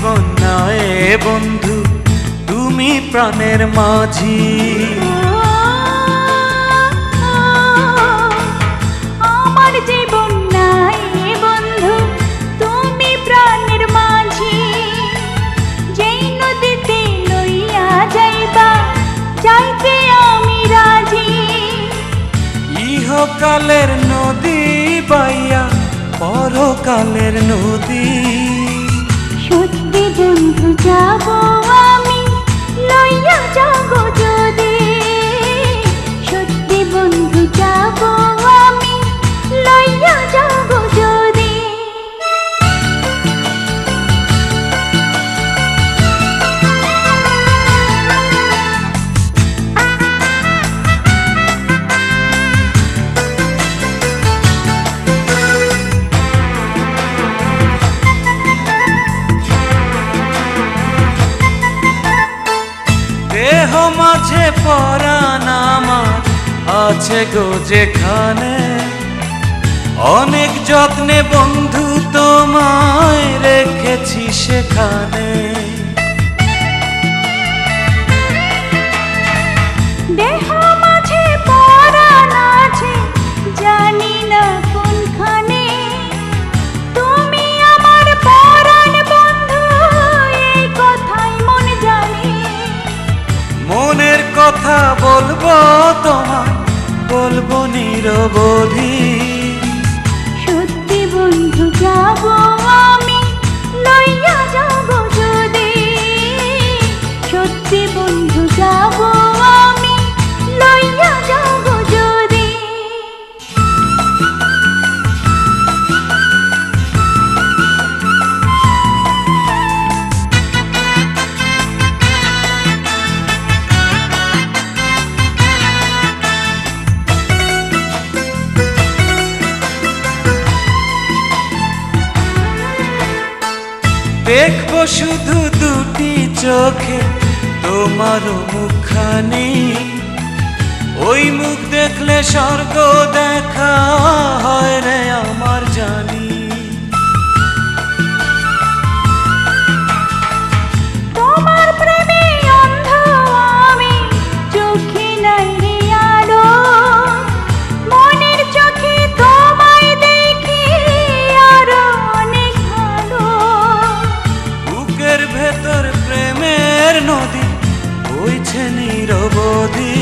জীবন নয় বন্ধু, তুমি প্রাণের মাঝি। আমার জীবন নাই বন্ধু, তুমি প্রাণের মাঝি। যেই নদীতে লইয়া যাইবা, যাইতে আমি রাজি। ইহকালের নদী বাইয়া পরকালের নদী। সত্যি বন্ধু যাব আমি, লইয়া যাব যদি। সত্যি বন্ধু যাব আমি, লইয়া যাব যদি। দেহ মাঝে পরাণ আমার আছে গো যেখানে, অনেক যত্নে বন্ধু তোমায় রেখেছি সেখানে। দেহ মাঝে পরাণ আছে, জানি না কোনখানে। তুমি আমার পরাণ বন্ধু, এই কথাই মন জানে। মনের কথা বলবো তোমায়, বলবো নিরবধি। সত্যি বন্ধু যাব আমি, লইয়া যাব যদি। সত্যি বন্ধু যাব আমি, লইয়া যাব যদি। দেখবো শুধু দুটি চোখে তোমার মুখখানি। ওই মুখ দেখলে স্বর্গ দেখা হয় রে আমার জানি। তোমার প্রেমে অন্ধ আমি, চোখে নাই রে আলো। মনের চোখে তোমায় দেখি আরো অনেক ভালো। বুকের ভেতর প্রেমের নদী বইছে নিরবধি।